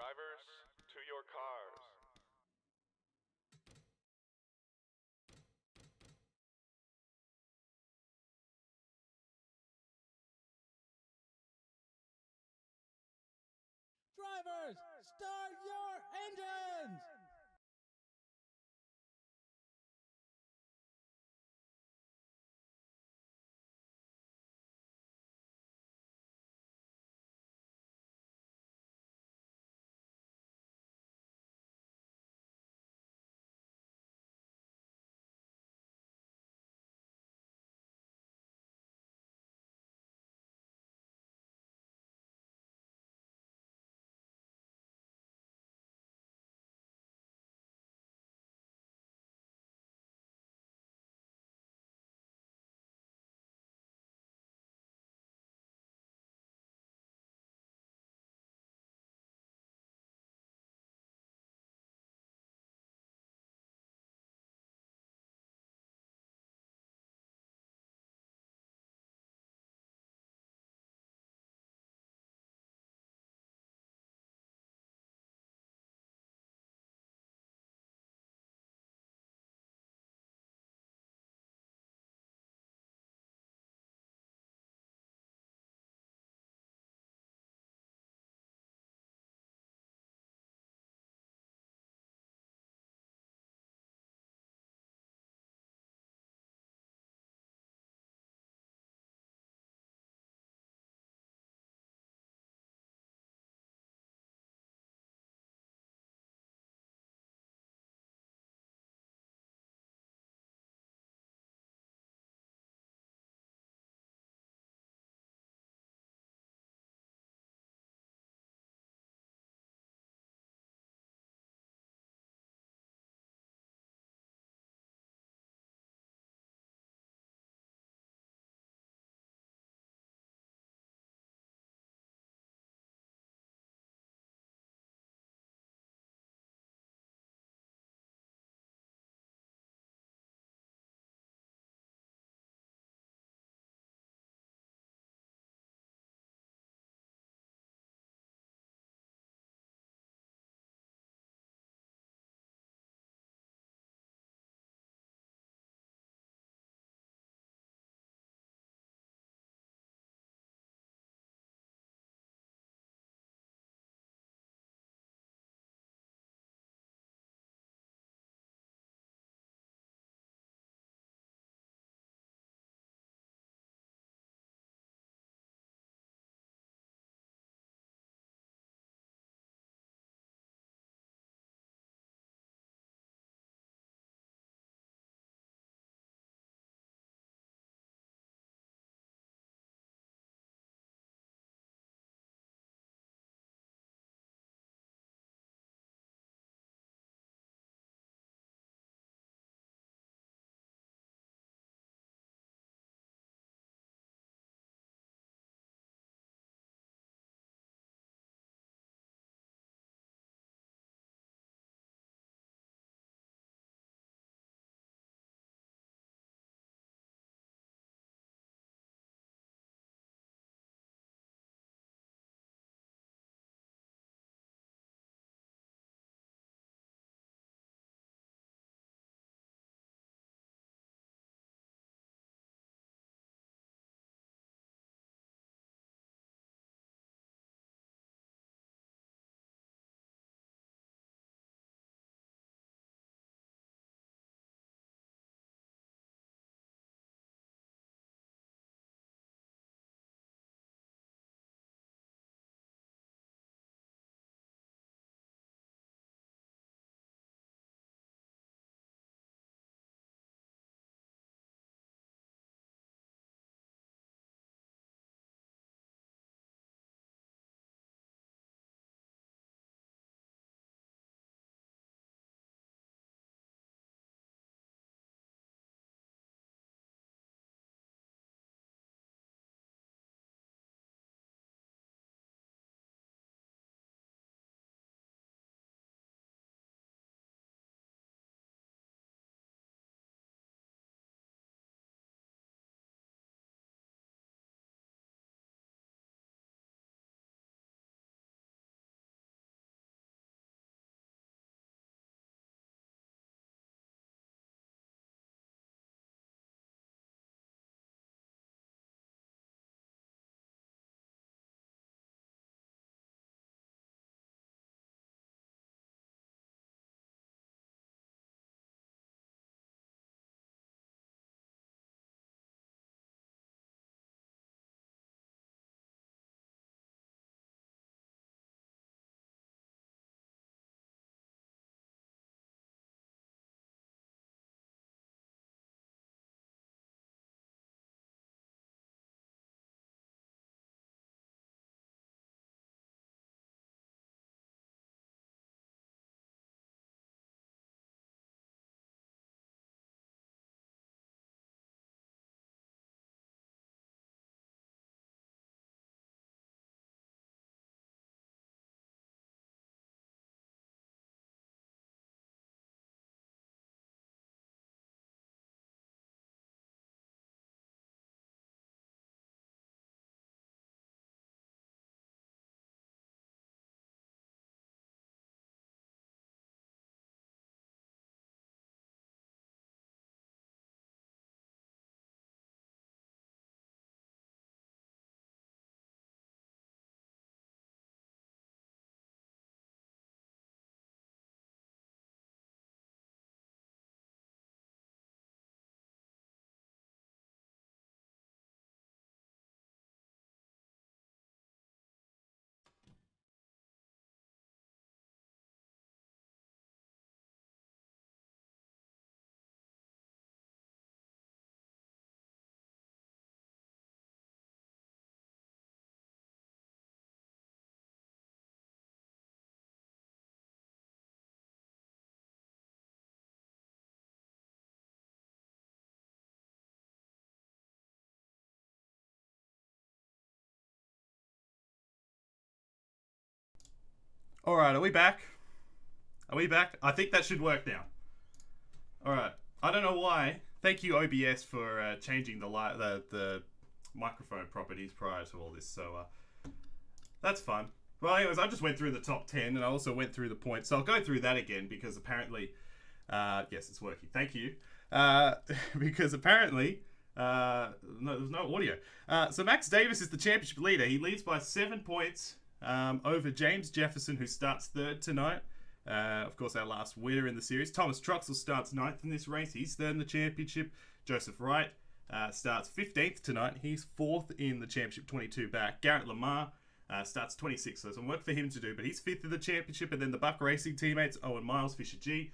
Drivers, to your cars. Drivers, start your engines! Alright, are we back? Are we back? I think that should work now. Alright. I don't know why. Thank you, OBS, for changing the microphone properties prior to all this. So, that's fun. Well, anyways, I just went through the top 10, and I also went through the points. So I'll go through that again, because apparently... yes, it's working. Thank you. Because apparently... no, there's no audio. So Max Davis is the championship leader. He leads by 7 points over James Jefferson, who starts third tonight. Of course, our last winner in the series. Thomas Truxell starts 9th in this race. He's third in the championship. Joseph Wright starts 15th tonight. He's 4th in the championship, 22 back. Garrett Lamar starts 26th. So some work for him to do, but he's 5th in the championship. And then the Buck Racing teammates, Owen Miles, Fisher G,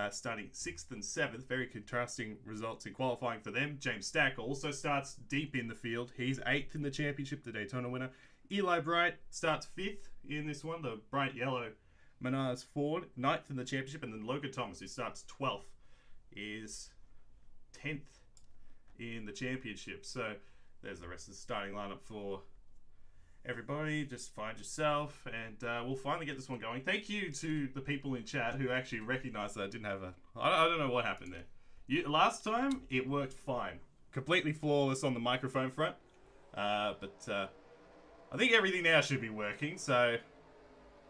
starting 6th and 7th. Very contrasting results in qualifying for them. James Stack also starts deep in the field. He's 8th in the championship, the Daytona winner. Eli Bright starts 5th in this one, the bright yellow Menards Ford, 9th in the championship. And then Logan Thomas, who starts 12th, is 10th in the championship. So there's the rest of the starting lineup for everybody. Just find yourself, and we'll finally get this one going. Thank you to the people in chat who actually recognized that I didn't have I don't know what happened there. Last time it worked fine, completely flawless on the microphone front, but I think everything now should be working, so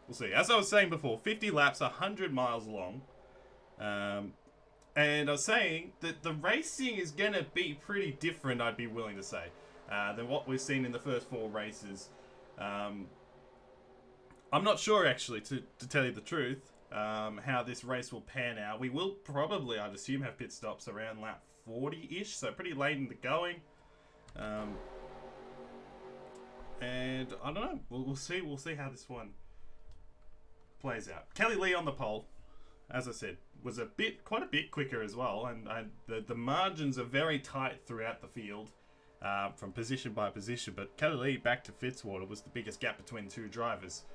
we'll see. As I was saying before, 50 laps, 100 miles long, and I was saying that the racing is going to be pretty different, I'd be willing to say, than what we've seen in the first 4 races. I'm not sure, actually, to tell you the truth, how this race will pan out. We will probably, I'd assume, have pit stops around lap 40-ish, so pretty late in the going. And I don't know. We'll see. We'll see how this one plays out. Kelly Lee on the pole, as I said, was quite a bit quicker as well, and the margins are very tight throughout the field. From position by position, but Kelly Lee back to Fitzwater was the biggest gap between 2 drivers.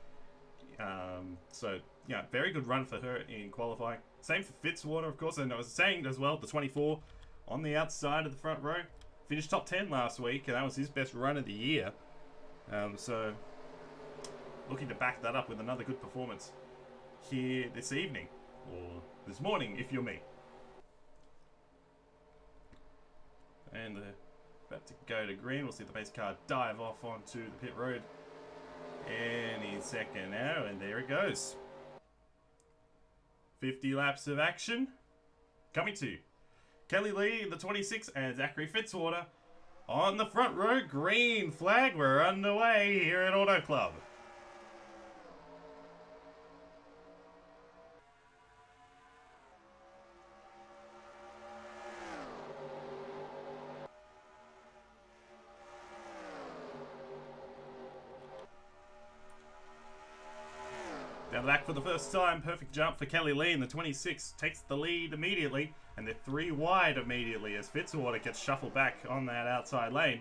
So, yeah, very good run for her in qualifying. Same for Fitzwater, of course, and I was saying as well, the 24 on the outside of the front row finished top 10 last week, and that was his best run of the year. So, looking to back that up with another good performance here this evening, or this morning, if you're me. And about to go to green. We'll see the pace car dive off onto the pit road any second now, and there it goes. 50 laps of action coming to Kelly Lee, the 26, and Zachary Fitzwater on the front row. Green flag. We're underway here at Auto Club. Down the back for the first time. Perfect jump for Kelly Lee, and the 26 takes the lead immediately, and they're 3 wide immediately as Fitzwater gets shuffled back on that outside lane.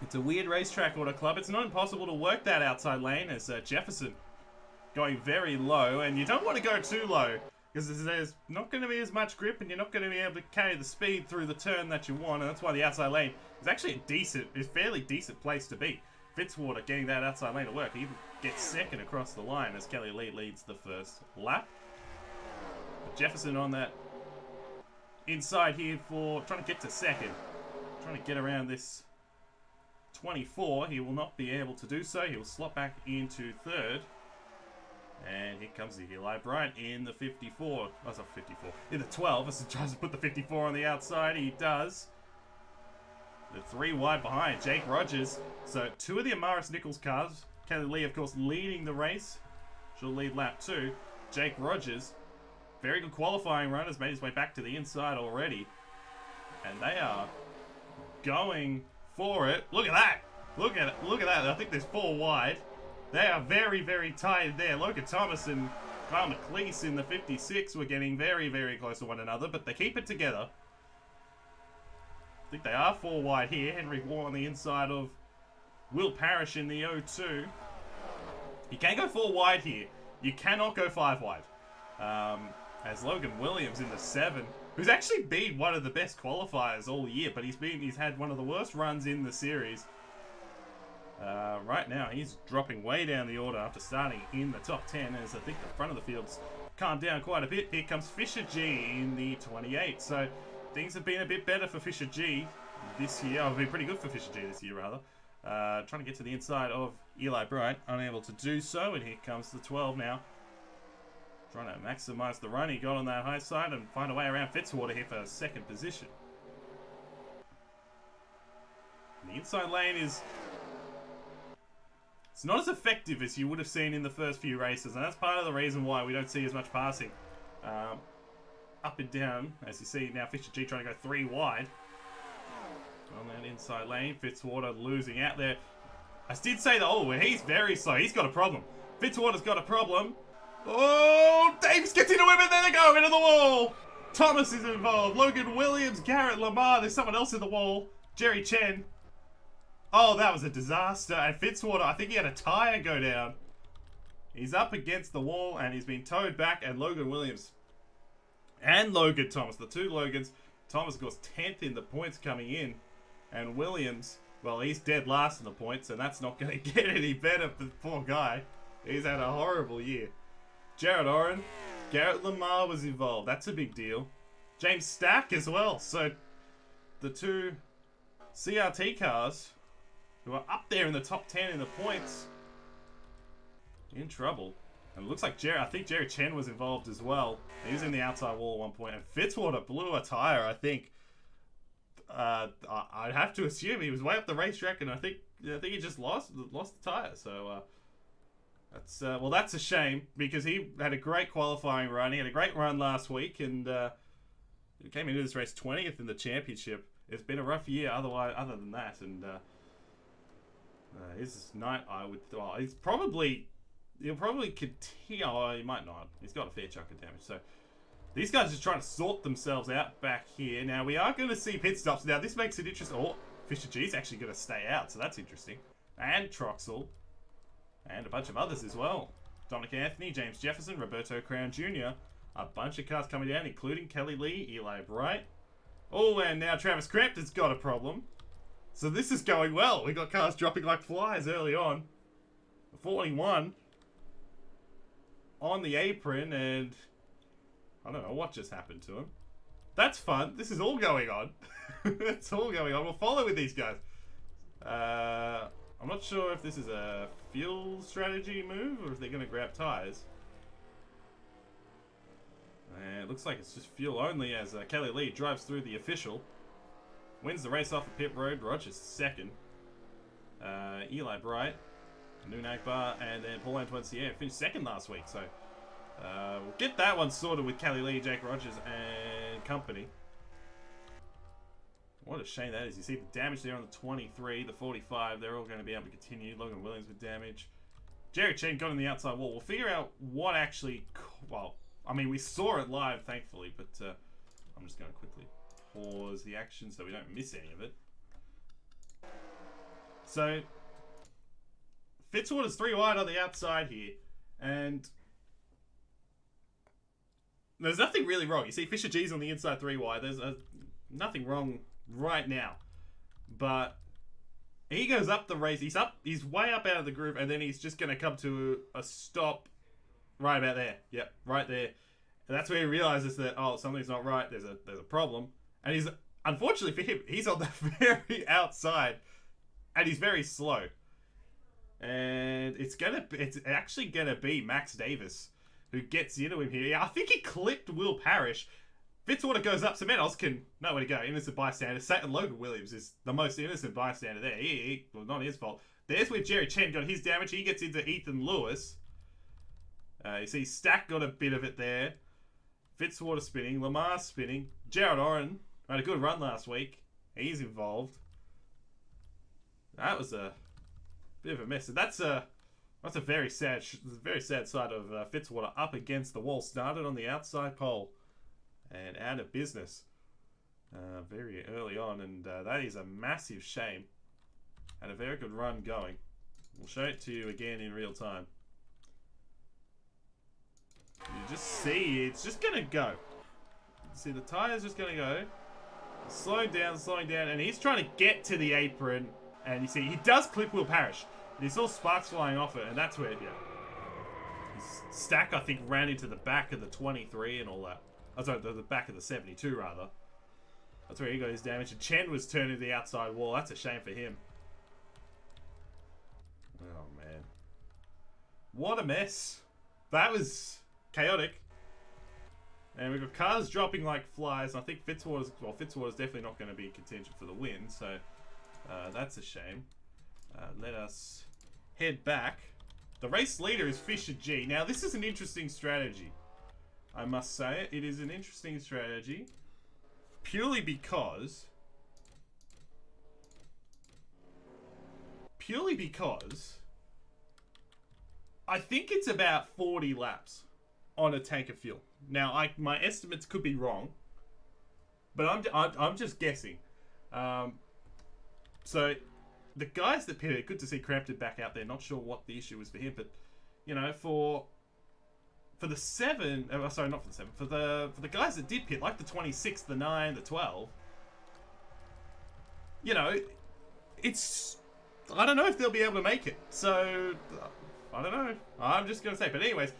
It's a weird racetrack, Auto Club. It's not impossible to work that outside lane as Jefferson going very low, and you don't want to go too low because there's not going to be as much grip, and you're not going to be able to carry the speed through the turn that you want, and that's why the outside lane is actually a fairly decent place to be. Fitzwater getting that outside lane to work. He gets second across the line as Kelly Lee leads the first lap. But Jefferson on that inside here for trying to get to second. Trying to get around this 24. He will not be able to do so. He will slot back into third. And here comes the Eli Bryant in the 54. Oh, it's not 54. In the 12. As he tries to put the 54 on the outside. He does. The 3 wide behind Jake Rogers. So 2 of the Amaris Nichols cars. Kelly Lee, of course, leading the race. She'll lead lap 2. Jake Rogers, very good qualifying run, has made his way back to the inside already. And they are going for it. Look at that. Look at it. Look at that. I think there's 4 wide. They are very, very tight there. Logan Thomas and Kyle McLeese in the 56 were getting very, very close to one another, but they keep it together. I think they are 4 wide here. Henry Waugh on the inside of Will Parrish in the 02. You can go 4 wide here. You cannot go 5 wide. As Logan Williams in the 7, who's actually been one of the best qualifiers all year, but he's had one of the worst runs in the series. Right now, he's dropping way down the order after starting in the top 10, as I think the front of the field's calmed down quite a bit. Here comes Fisher G in the 28. So things have been a bit better for Fisher G this year. Oh, been pretty good for Fisher G this year, rather. Trying to get to the inside of Eli Bright, unable to do so, and here comes the 12 now. Trying to maximise the run he got on that high side and find a way around Fitzwater here for second position. And the inside lane is... it's not as effective as you would have seen in the first few races, and that's part of the reason why we don't see as much passing. Up and down, as you see now, Fisher G trying to go 3 wide. On that inside lane, Fitzwater losing out there. I did say that, oh, he's very slow. He's got a problem. Fitzwater's got a problem. Oh, Davis gets into him and there they go, into the wall. Thomas is involved. Logan Williams, Garrett Lamar. There's someone else in the wall. Jerry Chen. Oh, that was a disaster. And Fitzwater, I think he had a tyre go down. He's up against the wall and he's been towed back. And Logan Williams and Logan Thomas, the two Logans. Thomas, of course, 10th in the points coming in. And Williams, well, he's dead last in the points, and that's not going to get any better for the poor guy. He's had a horrible year. Jared Oren, Garrett Lamar was involved. That's a big deal. James Stack as well. So the two CRT cars who are up there in the top 10 in the points in trouble. And it looks like I think Jerry Chen was involved as well. He was in the outside wall at one point. And Fitzwater blew a tyre, I think. I'd have to assume he was way up the racetrack, and I think he just lost the tyre. So that's a shame, because he had a great qualifying run. He had a great run last week, and he came into this race 20th in the championship. It's been a rough year other than that, and his night, he'll probably continue. Oh, he might not. He's got a fair chunk of damage, so. These guys are just trying to sort themselves out back here. Now, we are going to see pit stops. Now, this makes it interesting. Oh, Fisher G's actually going to stay out, so that's interesting. And Troxel. And a bunch of others as well. Dominic Anthony, James Jefferson, Roberto Crown Jr. A bunch of cars coming down, including Kelly Lee, Eli Bright. Oh, and now Travis Crampton's got a problem. So this is going well. We got cars dropping like flies early on. 41 on the apron, and... I don't know what just happened to him. That's fun. This is all going on. It's all going on. We'll follow with these guys. I'm not sure if this is a fuel strategy move or if they're going to grab tires. It looks like it's just fuel only as Kelly Lee drives through the official. Wins the race off of pit road. Rogers second. Eli Bright, Noon Akbar, and then Paul Antoine Sierra finished second last week. So we'll get that one sorted with Kelly Lee, Jake Rogers, and company. What a shame that is. You see the damage there on the 23, the 45. They're all going to be able to continue. Logan Williams with damage. Jerry Chen got on the outside wall. We'll figure out what actually... Well, I mean, we saw it live, thankfully, but I'm just going to quickly pause the action so we don't miss any of it. So, Fitzwater's 3 wide on the outside here, and there's nothing really wrong. You see Fisher G's on the inside 3 wide. There's nothing wrong right now, but he goes up the race. He's way up out of the groove, and then he's just going to come to a stop right about there. Yep, right there. And that's where he realizes that, oh, something's not right. There's a problem. And he's, unfortunately for him, he's on the very outside, and he's very slow. And it's actually gonna be Max Davis who gets into him here. I think he clipped Will Parrish. Fitzwater goes up. Semedos can nowhere to go. Innocent bystander. Satan Logan Williams is the most innocent bystander there. Well, not his fault. There's where Jerry Chen got his damage. He gets into Ethan Lewis. You see Stack got a bit of it there. Fitzwater spinning. Lamar spinning. Jared Oren had a good run last week. He's involved. That was a bit of a mess. And that's a very sad side of Fitzwater up against the wall. Started on the outside pole and out of business very early on, and that is a massive shame. Had a very good run going. We'll show it to you again in real time. You just see it's just gonna go. See the tire's just gonna go. Slowing down, and he's trying to get to the apron, And you see, he does clip Will Parrish. You saw sparks flying off it, and that's where, yeah. His stack, I think, ran into the back of the 23 and all that. Oh, sorry, the back of the 72, rather. That's where he got his damage. And Chen was turning to the outside wall. That's a shame for him. Oh, man. What a mess. That was chaotic. And we've got cars dropping like flies. I think Fitzwater's definitely not going to be contingent for the win. So that's a shame. Let us head back. The race leader is Fisher G. Now, this is an interesting strategy. I must say it is an interesting strategy. Purely because I think it's about 40 laps on a tank of fuel. Now, my estimates could be wrong, but I'm just guessing. So the guys that pitted, good to see Crampton back out there. Not sure what the issue was for him, but you know, for the 7, sorry, not for the 7, for the guys that did pit, like the 26, the 9, the 12, you know, it's, I don't know if they'll be able to make it. So I don't know. I'm just gonna say, but anyways,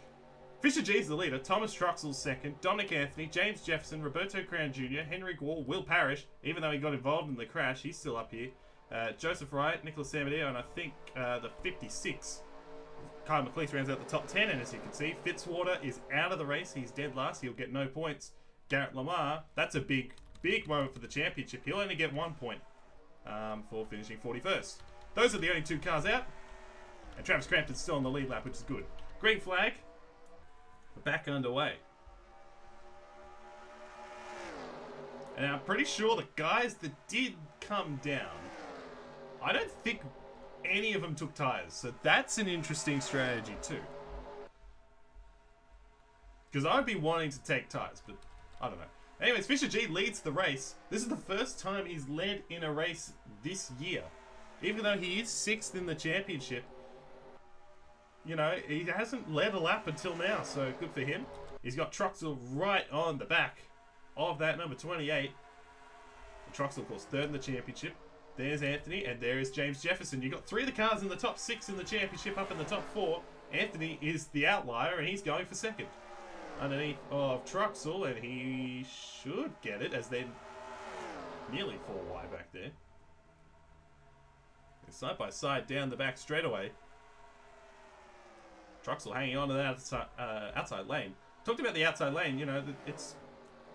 Fisher G is the leader. Thomas Truxell's second. Dominic Anthony, James Jefferson, Roberto Crown Jr., Henry Gwall, Will Parrish. Even though he got involved in the crash, he's still up here. Joseph Wright, Nicholas Samadeo, and I think the 56. Kyle McLeese rounds out the top 10, and as you can see, Fitzwater is out of the race. He's dead last. He'll get no points. Garrett Lamar, that's a big moment for the championship. He'll only get 1 point for finishing 41st. Those are the only 2 cars out. And Travis Crampton's still on the lead lap, which is good. Green flag. We're back underway. And I'm pretty sure the guys that did come down, I don't think any of them took tyres. So that's an interesting strategy too. Because I'd be wanting to take tyres, but I don't know. Anyways, Fisher G leads the race. This is the first time he's led in a race this year. Even though he is 6th in the championship, you know, he hasn't led a lap until now, so good for him. He's got Truxell right on the back of that number 28. And Truxell, of course, 3rd in the championship. There's Anthony, and there is James Jefferson. You've got 3 of the cars in the top 6 in the championship up in the top 4. Anthony is the outlier, and he's going for 2nd. Underneath of Truxell, and he should get it, as they're nearly 4 wide back there. Side by side down the back straightaway. Truxell hanging on to that outside lane. Talked about the outside lane, you know, it's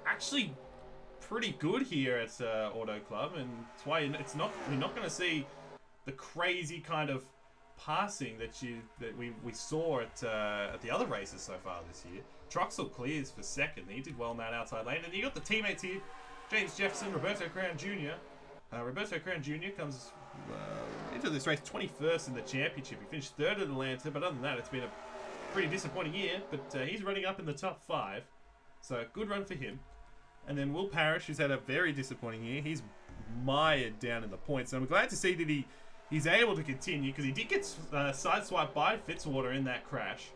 actually pretty good here at Auto Club, and it's why you're not going to see the crazy kind of passing that we saw at the other races so far this year. Truxell clears for 2nd. He did well in that outside lane, and you got the teammates here: James Jefferson, Roberto Crown Jr. Roberto Crown Jr. comes into this race 21st in the championship. He finished 3rd at Atlanta, but other than that, it's been a pretty disappointing year. But he's running up in the top 5, so good run for him. And then Will Parrish, who's had a very disappointing year, he's mired down in the points. And I'm glad to see that he's able to continue, because he did get sideswiped by Fitzwater in that crash.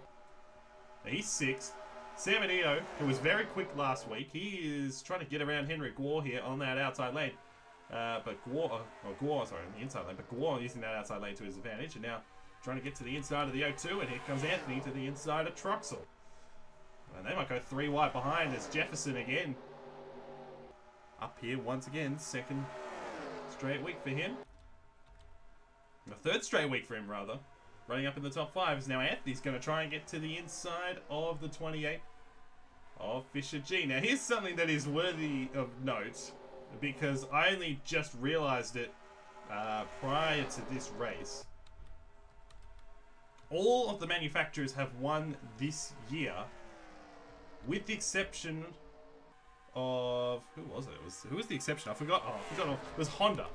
He's 6th. Samadeo, who was very quick last week, he is trying to get around Henry Gwall here on that outside lane. But Gwall, sorry, on the inside lane, but Gwall using that outside lane to his advantage, and now trying to get to the inside of the O2, and here comes Anthony to the inside of Truxell. And they might go 3 wide behind as Jefferson again. Up here once again, 2nd straight week for him. The 3rd straight week for him, rather. Running up in the top 5 is now Anthony's going to try and get to the inside of the 28 of Fisher G. Now here's something that is worthy of note, because I only just realized it prior to this race. All of the manufacturers have won this year, with the exception of, who was it? Who was the exception? I forgot. It was Honda.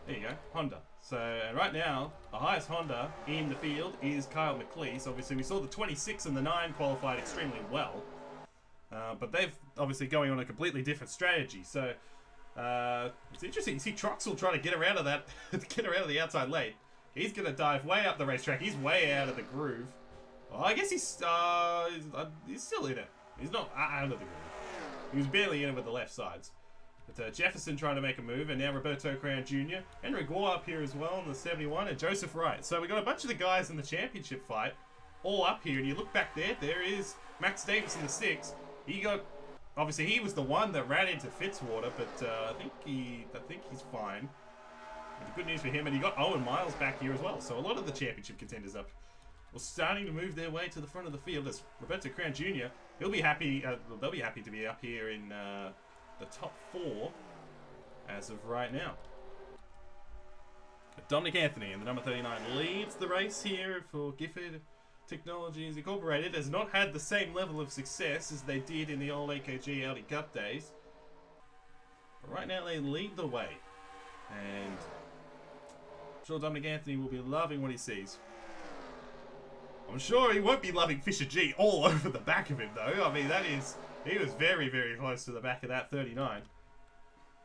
There you go, Honda. So right now, the highest Honda in the field is Kyle McLeese. Obviously, we saw the 26 and the 9 qualified extremely well, but they've obviously going on a completely different strategy. So it's interesting. You see Truxell trying to get around of that, get around of the outside lane. He's going to dive way up the racetrack. He's way out of the groove. Well, I guess he's still in it. He's not out of the groove. He was barely in it with the left sides. But Jefferson trying to make a move, and now Roberto Crown Jr. Henry Gore up here as well in the 71, and Joseph Wright. So we got a bunch of the guys in the championship fight all up here, and you look back there is Max Davis in the 6. Obviously he was the one that ran into Fitzwater, but I think he's fine. And good news for him, and he got Owen Miles back here as well. So a lot of the championship contenders up were starting to move their way to the front of the field. As Roberto Crown Jr. He'll be happy. They'll be happy to be up here in the top 4 as of right now. Dominic Anthony in the number 39 leads the race here for Gifford Technologies Incorporated. Has not had the same level of success as they did in the old AKG Audi Cup days. But right now they lead the way. And I'm sure Dominic Anthony will be loving what he sees. I'm sure he won't be loving Fisher G all over the back of him though. I mean, he was very, very close to the back of that 39.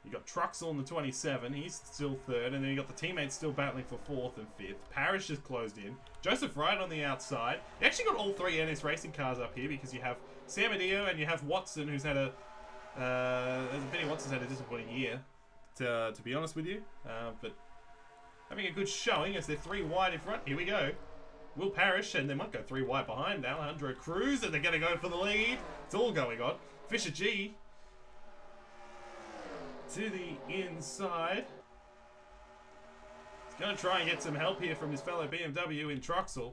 You got Truxell in the 27, he's still 3rd, and then you got the teammates still battling for 4th and 5th. Parrish just closed in. Joseph Wright on the outside. You actually got all 3 NS Racing cars up here because you have Sam Adio and you have Watson, who's had Benny Watson's had a disappointing year, to be honest with you. But having a good showing as they're 3 wide in front. Here we go. Will Parrish, and they might go 3 wide behind. Alejandro Cruz, and they're going to go for the lead. It's all going on. Fisher G to the inside. He's going to try and get some help here from his fellow BMW in Truxell.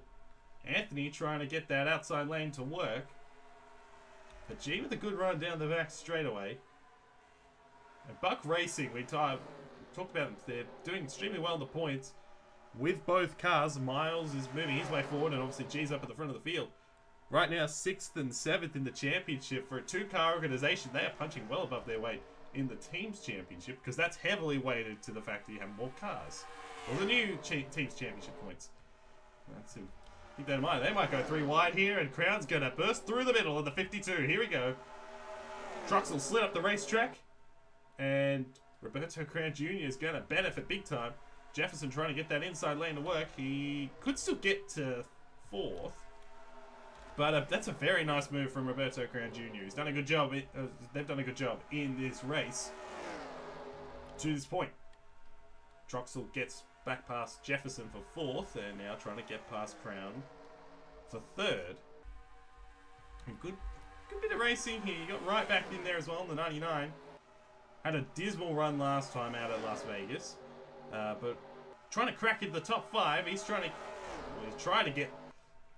Anthony trying to get that outside lane to work. But G with a good run down the back straightaway. And Buck Racing, we talked about them. They're doing extremely well in the points. With both cars, Miles is moving his way forward, and obviously G's up at the front of the field. Right now, 6th and 7th in the championship. For a 2-car organisation, they are punching well above their weight in the team's championship, because that's heavily weighted to the fact that you have more cars. Well, the new team's championship points. Keep that in mind. They might go 3 wide here, and Crown's going to burst through the middle of the 52. Here we go. Truxell slid up the racetrack, and Roberto Crown Jr. is going to benefit big time. Jefferson trying to get that inside lane to work. He could still get to 4th. But that's a very nice move from Roberto Crown Jr. He's done a good job. They've done a good job in this race to this point. Truxell gets back past Jefferson for 4th, and now trying to get past Crown for 3rd. Good bit of racing here. You got right back in there as well in the 99. Had a dismal run last time out at Las Vegas. But trying to crack into the top 5. He's trying to get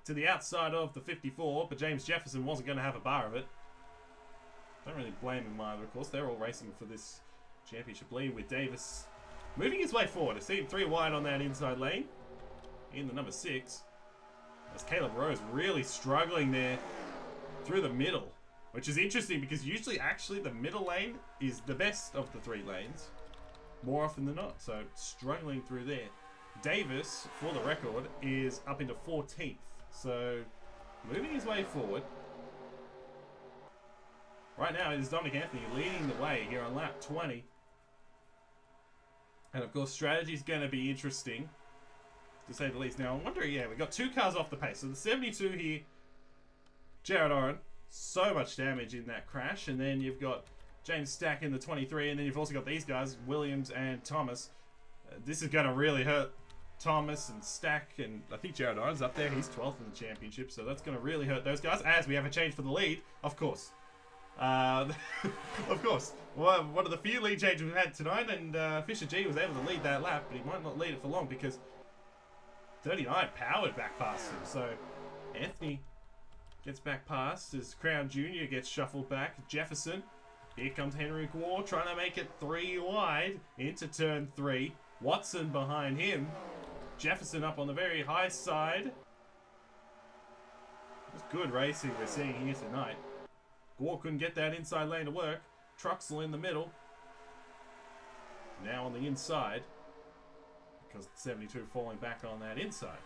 to the outside of the 54, but James Jefferson wasn't going to have a bar of it. Don't really blame him either, of course. They're all racing for this championship lead, with Davis moving his way forward. I see him 3 wide on that inside lane in the number 6. As Caleb Rose really struggling there through the middle, which is interesting because usually actually the middle lane is the best of the 3 lanes. More often than not, so struggling through there. Davis, for the record, is up into 14th, so moving his way forward. Right now it is Dominic Anthony leading the way here on lap 20. And of course strategy is going to be interesting, to say the least. Now I'm wondering, yeah, we've got 2 cars off the pace. So the 72 here, Jared Oren, so much damage in that crash, and then you've got James Stack in the 23, and then you've also got these guys, Williams and Thomas. This is going to really hurt Thomas and Stack, and I think Jared Oren's up there. He's 12th in the championship, so that's going to really hurt those guys, as we have a change for the lead, of course. Of course. Well, one of the few lead changes we've had tonight, and Fisher G was able to lead that lap, but he might not lead it for long because 39 powered back past him. So Anthony gets back past as Crown Jr. gets shuffled back. Jefferson. Here comes Henry Gore trying to make it 3 wide into turn 3. Watson behind him. Jefferson up on the very high side. It's good racing we're seeing here tonight. Gore couldn't get that inside lane to work. Truxell in the middle. Now on the inside, because the 72 falling back on that inside.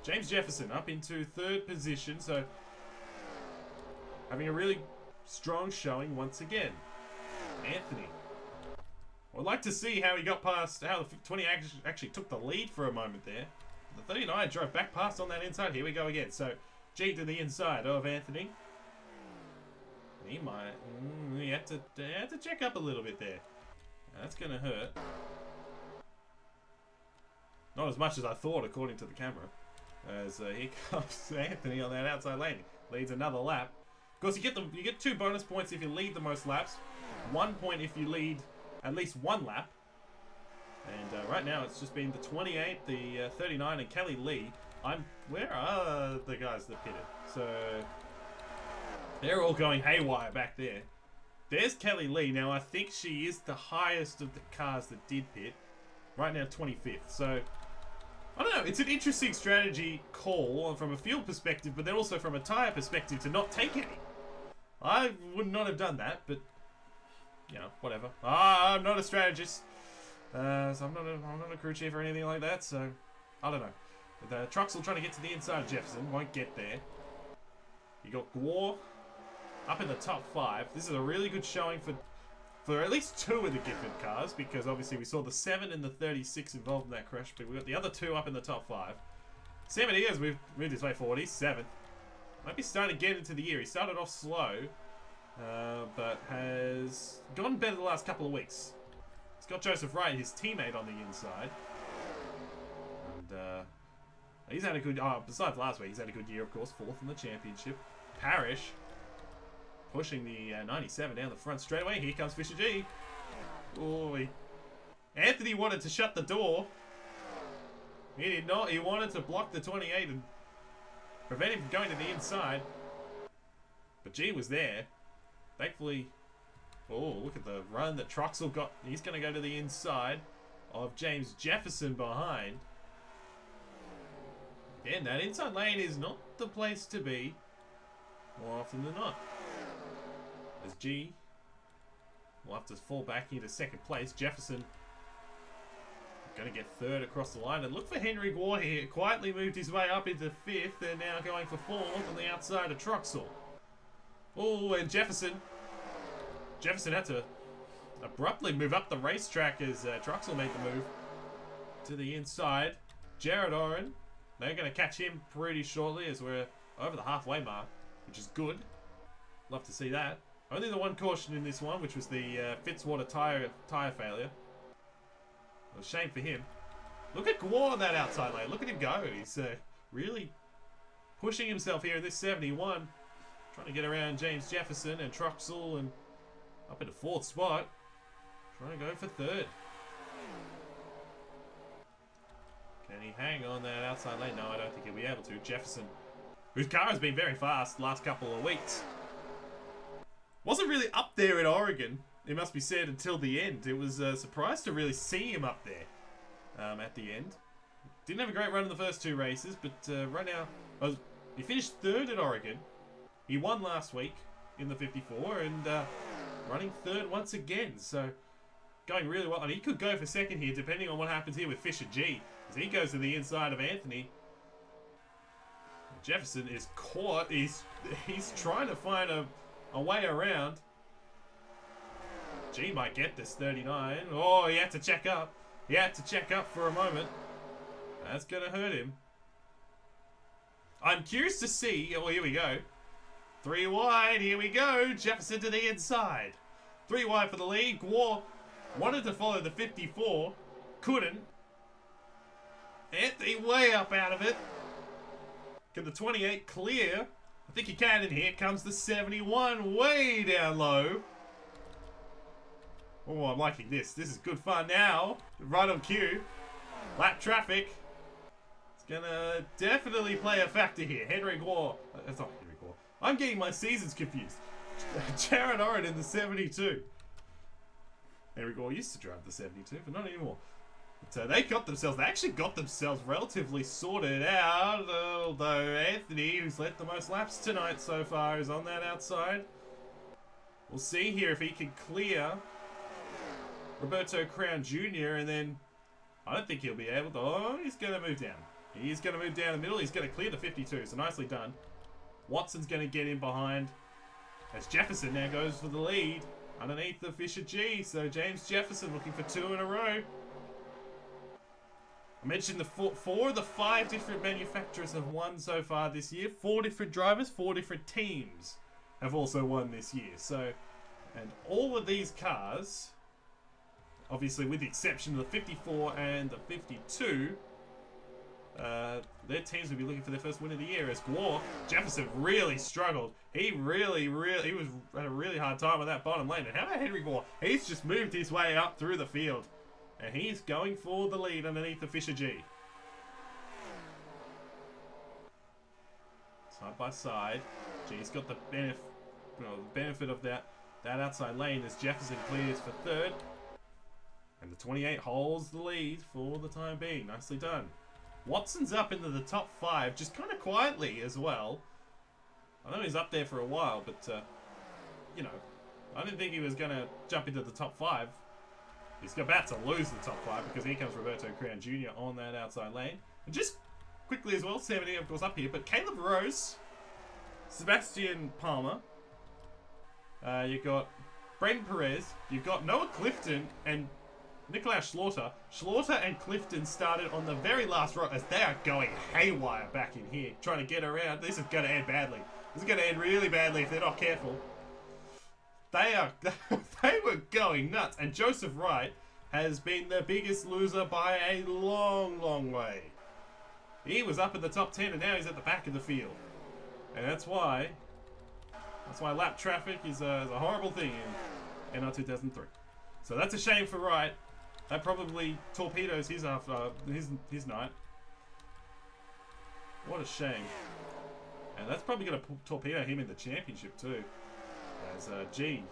James Jefferson up into 3rd position, so having a really strong showing once again. Anthony. I'd like to see how he got past, how the 20 actually took the lead for a moment there. The 39 drove back past on that inside. Here we go again. So G to the inside of Anthony. He might. You have to check up a little bit there. That's going to hurt. Not as much as I thought, according to the camera. As here comes Anthony on that outside lane. Leads another lap. Of course, you get 2 bonus points if you lead the most laps. 1 point if you lead at least 1 lap. And right now, it's just been the 28, the 39, and Kelly Lee. Where are the guys that pitted? So they're all going haywire back there. There's Kelly Lee. Now, I think she is the highest of the cars that did pit. Right now, 25th. So, I don't know. It's an interesting strategy call from a fuel perspective, but then also from a tyre perspective to not take any. I would not have done that, but, you know, whatever. I'm not a strategist. So I'm not a crew chief or anything like that, so I don't know. The Truxell trying to get to the inside of Jefferson. Won't get there. You got Gwar up in the top 5. This is a really good showing for at least 2 of the Gifford cars, because obviously we saw the 7 and the 36 involved in that crash, but we got the other 2 up in the top 5. 70 has moved his way forward. He's 7th. Might be starting to get into the year. He started off slow, but has gone better the last couple of weeks. He's got Joseph Wright, his teammate, on the inside. And he's had a good... besides last week, he's had a good year, of course. 4th in the championship. Parrish pushing the 97 down the front straight away. Here comes Fisher G. Oh, Anthony wanted to shut the door. He did not. He wanted to block the 28 and prevent him from going to the inside. But G was there. Thankfully... Oh, look at the run that Truxell got. He's going to go to the inside of James Jefferson behind. Again, that inside lane is not the place to be more often than not. As G will have to fall back into 2nd place. Jefferson going to get 3rd across the line. And look for Henry Gwar here. Quietly moved his way up into 5th and now going for 4th on the outside of Truxell. Oh, and Jefferson had to abruptly move up the racetrack as Truxell made the move to the inside. Jared Oren, they're going to catch him pretty shortly as we're over the halfway mark, which is good. Love to see that. Only the one caution in this one, which was the Fitzwater tyre failure. A shame for him. Look at Gwar on that outside lane. Look at him go. He's really pushing himself here in this 71. Trying to get around James Jefferson and Truxell and up into 4th spot. Trying to go for 3rd. Can he hang on that outside lane? No, I don't think he'll be able to. Jefferson, whose car has been very fast the last couple of weeks. Wasn't really up there in Oregon, it must be said, until the end. It was a surprise to really see him up there at the end. Didn't have a great run in the first 2 races, but right now, he finished 3rd at Oregon. He won last week in the 54 and running 3rd once again. So going really well. And he could go for 2nd here, depending on what happens here with Fisher G. As he goes to the inside of Anthony. Jefferson is caught. He's trying to find a way around. G might get this 39. Oh, he had to check up. He had to check up for a moment. That's going to hurt him. I'm curious to see. Oh, here we go. 3 wide. Here we go. Jefferson to the inside. 3 wide for the lead. Gwar wanted to follow the 54. Couldn't. Anthony way up out of it. Can the 28 clear? I think he can, and here comes the 71 way down low. Oh, I'm liking this. This is good fun now. Right on cue. Lap traffic. It's gonna definitely play a factor here. Henry Gwar. That's not Henry Gwar. I'm getting my seasons confused. Jared Oren in the 72. Henry Gwar used to drive the 72, but not anymore. So they actually got themselves relatively sorted out, although Anthony, who's led the most laps tonight so far, is on that outside. We'll see here if he can clear Roberto Crown Jr., and then I don't think he'll be able to. Oh, he's going to move down. He's going to move down the middle. He's going to clear the 52, so nicely done. Watson's going to get in behind as Jefferson now goes for the lead underneath the Fisher G. So James Jefferson looking for 2 in a row. I mentioned the 4 of the 5 different manufacturers have won so far this year. 4 different drivers, 4 different teams. have also won this year. So, and all of these cars, obviously with the exception of the 54 and the 52, their teams will be looking for their first win of the year. As Jefferson really struggled. He was had a really hard time with that bottom lane. And how about Henry Gore? He's just moved his way up through the field, and he's going for the lead underneath the Fisher G. Side by side, G's got the benefit of that outside lane as Jefferson clears for third, and the 28 holds the lead for the time being. Nicely done. Watson's up into the top 5, just kind of quietly as well. I know he's up there for a while, but you know, I didn't think he was going to jump into the top 5. He's about to lose the top 5 because here comes Roberto Crown Jr. on that outside lane. And just quickly as well, 70 of course up here, but Caleb Rose, Sebastian Palmer, you've got Braden Perez, you've got Noah Clifton and Nicholas Slaughter. Slaughter and Clifton started on the very last row as they are going haywire back in here, trying to get around. This is going to end badly. This is going to end really badly if they're not careful. They were going nuts, and Joseph Wright has been the biggest loser by a long, long way. He was up in the top 10, and now he's at the back of the field, and that's why lap traffic is a horrible thing in NR2003. So that's a shame for Wright. That probably torpedoes his night. What a shame. And that's probably going to torpedo him in the championship too. As G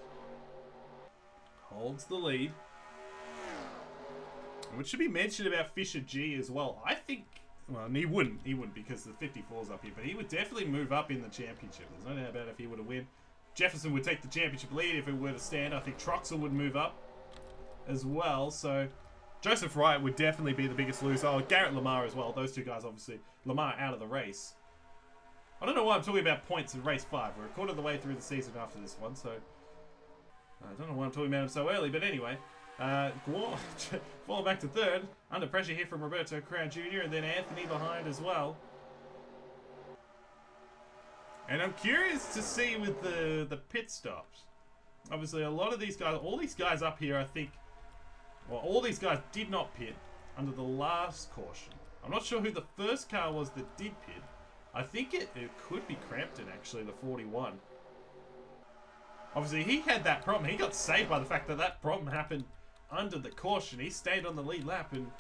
holds the lead. Which should be mentioned about Fisher G as well. I think, well, he wouldn't because the 54's up here, but he would definitely move up in the championship. There's no doubt about it if he were to win. Jefferson would take the championship lead if it were to stand. I think Troxel would move up as well. So Joseph Wright would definitely be the biggest loser. Oh, Garrett Lamar as well. Those two guys, obviously. Lamar out of the race. I don't know why I'm talking about points in race 5. We're a quarter of the way through the season after this one, so I don't know why I'm talking about him so early. But anyway, falling back to third. Under pressure here from Roberto Crown Jr. and then Anthony behind as well. And I'm curious to see with the pit stops. Obviously, a lot of these guys, all these guys up here, I think, well, all these guys did not pit under the last caution. I'm not sure who the first car was that did pit. I think it could be Crampton, actually, the 41. Obviously, he had that problem. He got saved by the fact that that problem happened under the caution. He stayed on the lead lap, and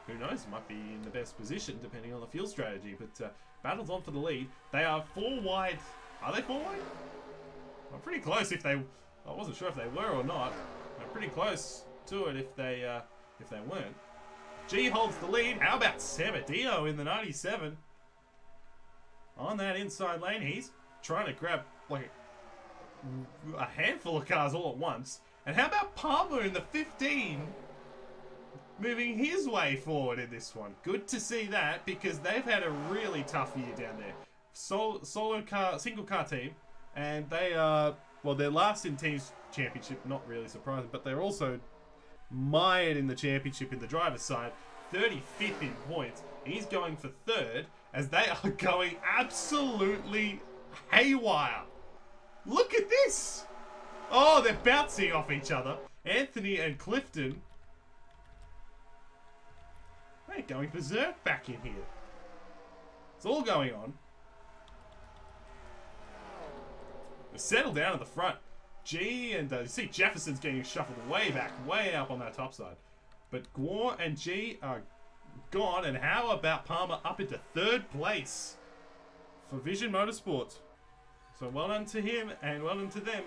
who knows, might be in the best position, depending on the field strategy. But battles on for the lead. They are 4 wide. Are they 4 wide? I'm pretty close if they... I wasn't sure if they were or not. They're pretty close to it if they weren't. G holds the lead. How about Samadeo in the 97? On that inside lane, he's trying to grab like a handful of cars all at once. And how about Palmer in the 15 moving his way forward in this one? Good to see that because they've had a really tough year down there. Single car team, and they are, well, they're last in teams championship, not really surprising, but they're also mired in the championship in the driver's side, 35th in points. He's going for third as they are going absolutely haywire. Look at this. Oh, they're bouncing off each other. Anthony and Clifton. They're going berserk back in here. It's all going on. They settle down at the front. G and you see Jefferson's getting shuffled way back, way up on that top side. But Gore and G are gone. And how about Palmer up into third place for Vision Motorsports? So well done to him and well done to them.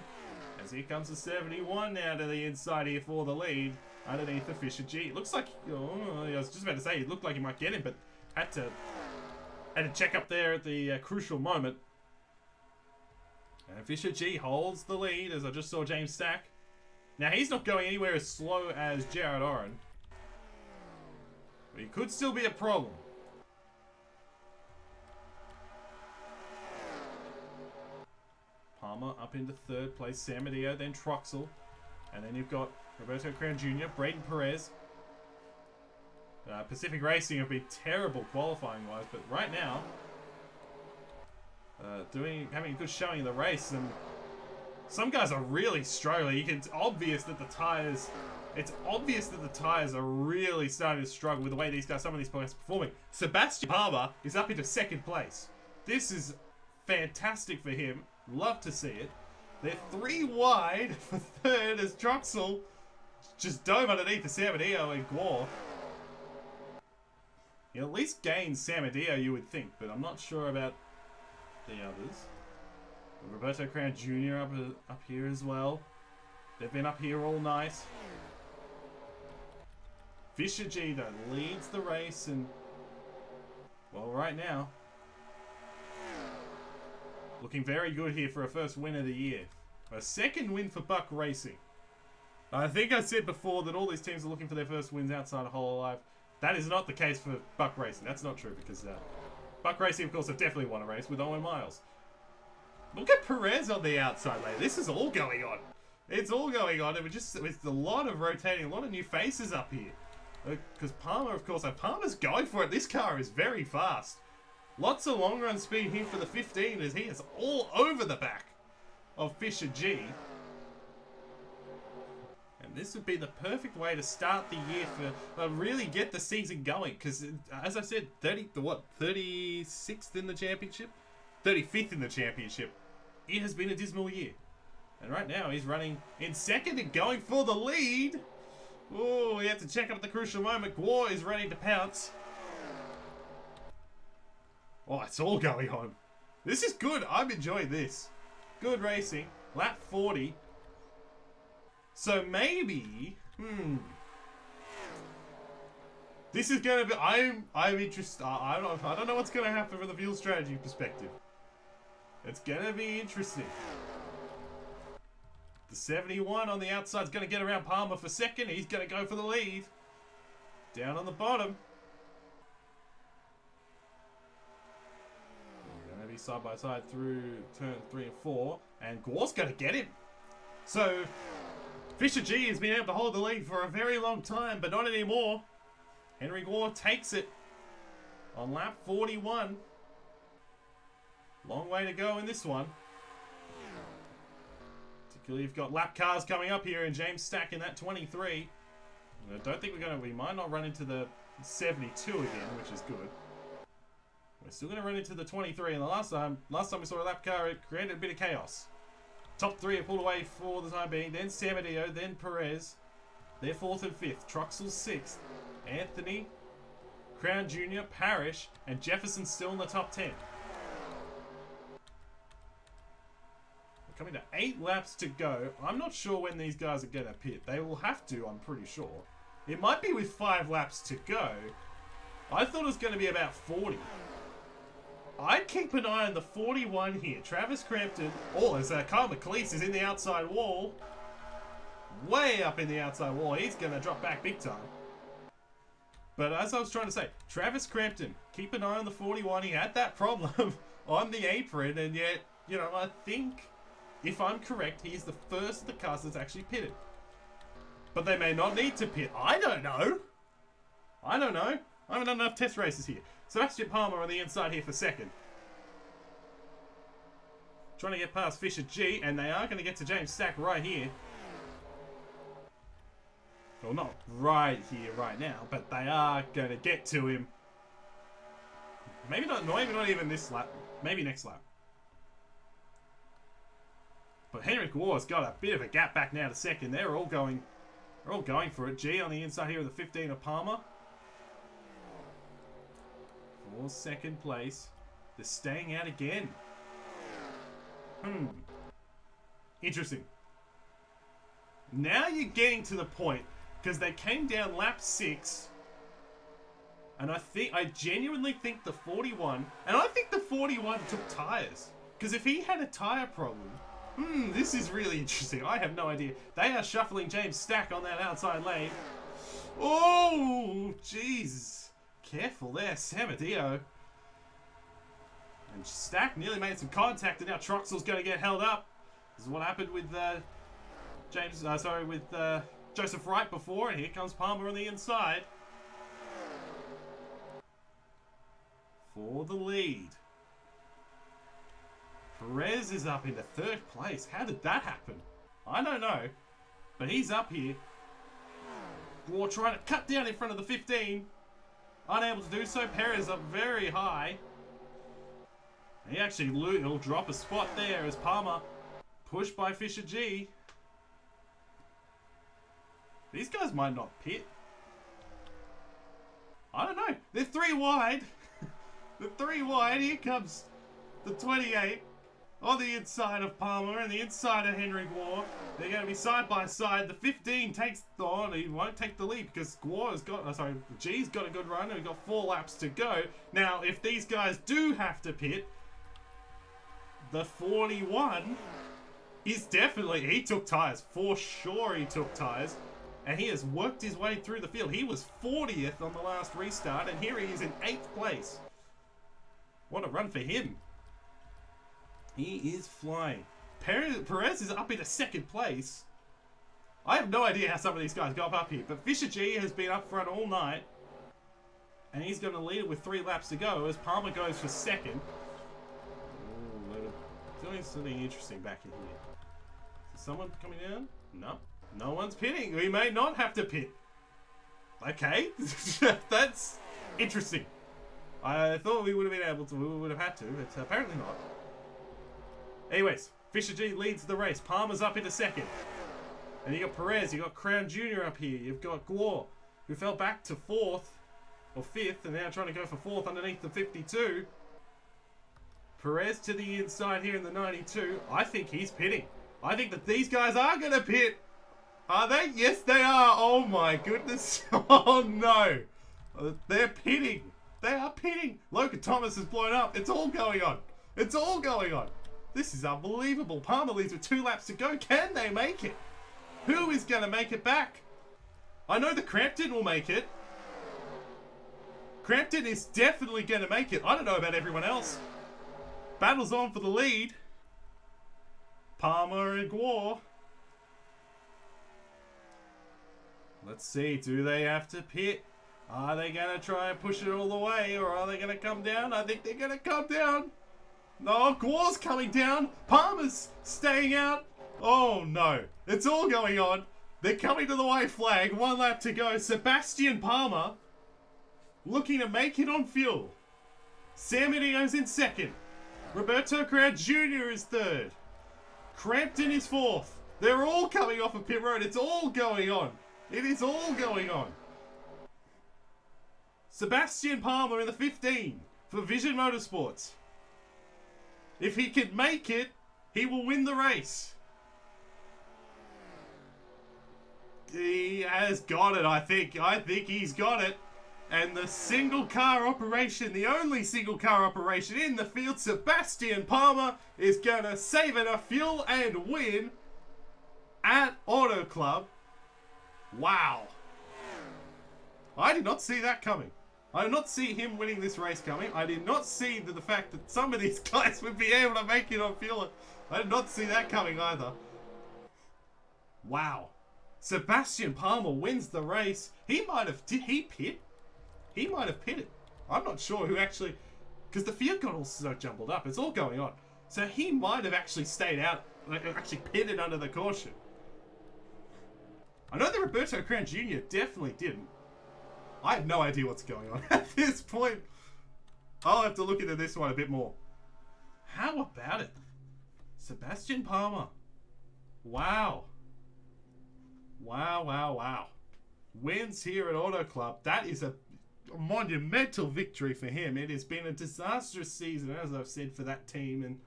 As here comes the 71 now to the inside here for the lead underneath the Fisher G. It looks like, oh, I was just about to say it looked like he might get him, but had to check up there at the crucial moment. And Fisher G holds the lead as I just saw James Stack. Now he's not going anywhere as slow as Jared Oren. But he could still be a problem. Palmer up into third place. Samadeo, then Troxel. And then you've got Roberto Crown Jr., Braden Perez. Pacific Racing have been terrible qualifying wise, but right now having a good showing in the race, and some guys are really struggling. It's obvious that the tires are really starting to struggle with the way some of these players are performing. Sebastian Palmer is up into second place. This is fantastic for him. Love to see it. They're 3 wide for third as Troxel just dove underneath the Samadeo and Gore. He'll at least gain Samadeo, you would think, but I'm not sure about the others. Roberto Crown Jr. up here as well. They've been up here all night. Fisher G, though, leads the race, and, well, right now, looking very good here for a first win of the year. A second win for Buck Racing. I think I said before that all these teams are looking for their first wins outside of Hololive. That is not the case for Buck Racing. That's not true, because Buck Racing, of course, have definitely won a race with Owen Miles. Look at Perez on the outside lane. This is all going on. It's all going on. It's a lot of rotating, a lot of new faces up here. Because Palmer, of course, Palmer's going for it. This car is very fast. Lots of long run speed here for the 15 as he is all over the back of Fisher G. And this would be the perfect way to start the year for really get the season going. Because, as I said, 36th in the championship? 35th in the championship. It has been a dismal year. And right now he's running in second and going for the lead. Oh, we have to check up at the crucial moment. Gore is ready to pounce. Oh, it's all going on. This is good. I'm enjoying this. Good racing. Lap 40. So maybe... This is going to be... I'm interested. I don't know what's going to happen from the fuel strategy perspective. It's going to be interesting. The 71 on the outside is going to get around Palmer for second. He's going to go for the lead. Down on the bottom. We're going to be side by side through turn 3 and 4. And Gore's going to get him. So, Fisher G has been able to hold the lead for a very long time, but not anymore. Henry Gore takes it on lap 41. Long way to go in this one. You've got lap cars coming up here, and James Stack in that 23. I don't think we might not run into the 72 again, which is good. We're still going to run into the 23, and the last time we saw a lap car, it created a bit of chaos. Top 3 are pulled away for the time being, then Samadeo, then Perez. They're 4th and 5th. Troxel 6th. Anthony, Crown Jr., Parrish, and Jefferson still in the top 10. Coming to 8 laps to go. I'm not sure when these guys are going to pit. They will have to, I'm pretty sure. It might be with 5 laps to go. I thought it was going to be about 40. I'd keep an eye on the 41 here. Travis Crampton. Oh, as Kyle McLeese is in the outside wall. Way up in the outside wall. He's going to drop back big time. But as I was trying to say, Travis Crampton, keep an eye on the 41. He had that problem on the apron, and yet, you know, I think... if I'm correct, he is the first of the cars that's actually pitted. But they may not need to pit. I don't know. I haven't done enough test races here. Sebastian Palmer on the inside here for second. Trying to get past Fisher G, and they are going to get to James Stack right here. Well, not right here, right now, but they are going to get to him. Maybe not even this lap. Maybe next lap. But Henrik Gore's got a bit of a gap back now to second. They're all going for it. G on the inside here with the 15 of Palmer. For second place. They're staying out again. Interesting. Now you're getting to the point, because they came down lap 6. And I genuinely think the 41, and I think the 41 took tyres. Because if he had a tyre problem... this is really interesting. I have no idea. They are shuffling James Stack on that outside lane. Oh, jeez. Careful there, Samadeo. And Stack nearly made some contact, and now Troxel's going to get held up. This is what happened with Joseph Wright before, and here comes Palmer on the inside. For the lead. Perez is up into 3rd place. How did that happen? I don't know. But he's up here. Gore trying to cut down in front of the 15. Unable to do so. Perez up very high. He actually he'll drop a spot there as Palmer pushed by Fisher G. These guys might not pit. I don't know. They're 3 wide. They're 3 wide. Here comes the 28 on the inside of Palmer and the inside of Henry Gore. They're going to be side by side. The 15 takes on. He won't take the lead because G's got a good run and we've got 4 laps to go. Now, if these guys do have to pit, the 41 is definitely, he took tyres. For sure he took tyres. And he has worked his way through the field. He was 40th on the last restart, and here he is in 8th place. What a run for him. He is flying. Perez is up into 2nd place. I have no idea how some of these guys got up here, but Fisher G has been up front all night. And he's going to lead it with 3 laps to go as Palmer goes for 2nd. Doing something interesting back in here. Is someone coming down? No. No one's pitting. We may not have to pit. Okay. That's interesting. I thought we would have been able to. We would have had to, but apparently not. Anyways, Fisher G leads the race. Palmer's up into 2nd. And you got Perez. You got Crown Jr. up here. You've got Gore, who fell back to 4th or 5th and now trying to go for 4th underneath the 52. Perez to the inside here in the 92. I think he's pitting. I think that these guys are going to pit. Are they? Yes, they are. Oh my goodness. Oh no. They're pitting. They are pitting. Logan Thomas is blown up. It's all going on. It's all going on. This is unbelievable. Palmer leads with 2 laps to go. Can they make it? Who is going to make it back? I know the Crampton will make it. Crampton is definitely going to make it. I don't know about everyone else. Battle's on for the lead. Palmer and Gore. Let's see, do they have to pit? Are they going to try and push it all the way, or are they going to come down? I think they're going to come down. No, Gore's coming down. Palmer's staying out. Oh no, it's all going on. They're coming to the white flag. 1 lap to go. Sebastian Palmer looking to make it on fuel. Sam Medino's in 2nd. Roberto Crown Jr. is 3rd. Crampton is 4th. They're all coming off of pit road. It's all going on. It is all going on. Sebastian Palmer in the 15 for Vision Motorsports. If he can make it, he will win the race. He has got it, I think. I think he's got it. And the single car operation, the only single car operation in the field, Sebastian Palmer is going to save enough fuel and win at Auto Club. Wow. I did not see that coming. I did not see him winning this race coming. I did not see the fact that some of these guys would be able to make it on fuel. I did not see that coming either. Wow. Sebastian Palmer wins the race. He might have... Did he pit? He might have pitted. I'm not sure who actually... Because the field got all so jumbled up. It's all going on. So he might have actually stayed out... Actually pitted under the caution. I know that Roberto Crown Jr. definitely didn't. I have no idea what's going on at this point. I'll have to look into this one a bit more. How about it? Sebastian Palmer. Wow. Wow, wow, wow. Wins here at Auto Club. That is a monumental victory for him. It has been a disastrous season, as I've said, for that team. And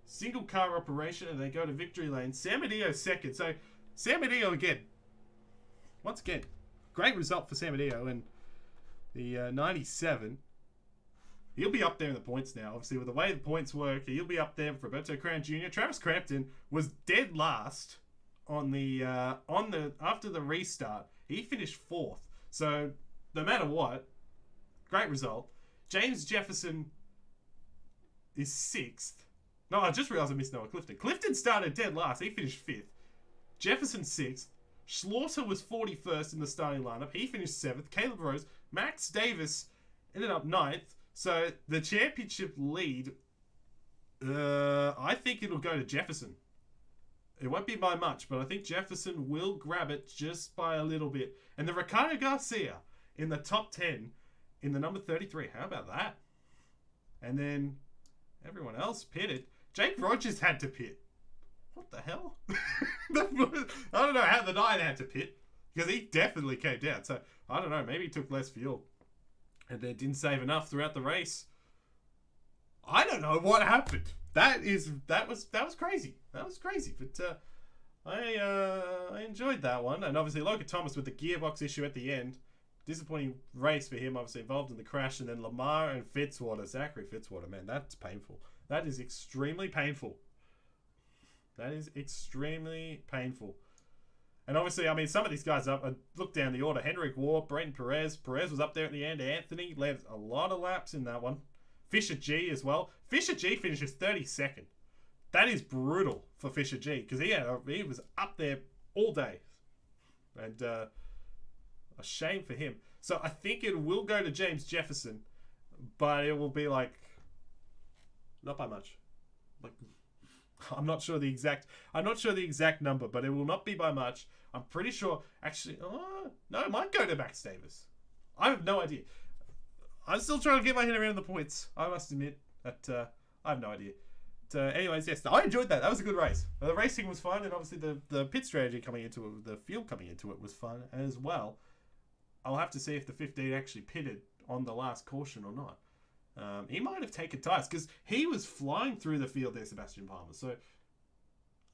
single car operation, and they go to victory lane. Sam Medeo 2nd. So, Sam Medeo again. Once again, great result for Sam Medeo. And the 97. He'll be up there in the points now. Obviously, with the way the points work, he'll be up there for Roberto Crown Jr. Travis Crampton was dead last on the after the restart. He finished 4th. So no matter what, great result. James Jefferson is 6th. No, I just realized I missed Noah Clifton. Clifton started dead last. He finished 5th. Jefferson 6th. Slaughter was 41st in the starting lineup. He finished 7th. Caleb Rose. Max Davis ended up 9th. So the championship lead I think it'll go to Jefferson. It won't be by much, but I think Jefferson will grab it just by a little bit. And the Ricardo Garcia in the top 10 in the number 33. How about that? And then everyone else pitted. Jake Rogers had to pit. What the hell? I don't know how the 9 had to pit, because he definitely came down. So I don't know. Maybe he took less fuel and then didn't save enough throughout the race. I don't know what happened. That was crazy. That was crazy. But I enjoyed that one. And obviously Logan Thomas with the gearbox issue at the end. Disappointing race for him. Obviously involved in the crash. And then Lamar and Zachary Fitzwater. Man, that's painful. That is extremely painful. That is extremely painful. And obviously, I mean, some of these guys up. Look down the order. Henrik War, Brayton Perez. Perez was up there at the end. Anthony led a lot of laps in that one. Fisher G as well. Fisher G finishes 32nd. That is brutal for Fisher G, because he was up there all day. And a shame for him. So I think it will go to James Jefferson, but it will be like not by much. Like I'm not sure the exact number, but it will not be by much. I'm pretty sure. Actually, no, it might go to Max Davis. I have no idea. I'm still trying to get my head around the points. I must admit that I have no idea. But, anyways, yes, I enjoyed that. That was a good race. The racing was fun, and obviously the pit strategy coming into it, the field coming into it was fun as well. I'll have to see if the 15 actually pitted on the last caution or not. He might have taken tires, because he was flying through the field there, Sebastian Palmer. So,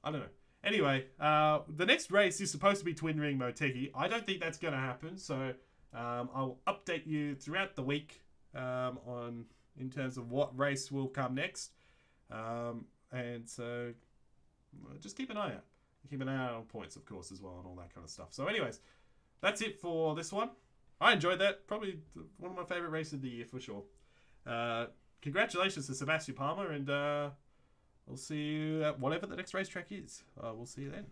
I don't know. Anyway, the next race is supposed to be Twin Ring Motegi. I don't think that's going to happen, so I'll update you throughout the week in terms of what race will come next. And so just keep an eye out. Keep an eye out on points, of course, as well, and all that kind of stuff. So anyways, that's it for this one. I enjoyed that. Probably one of my favourite races of the year for sure. Congratulations to Sebastian Palmer, and we'll see you at whatever the next racetrack is. We'll see you then.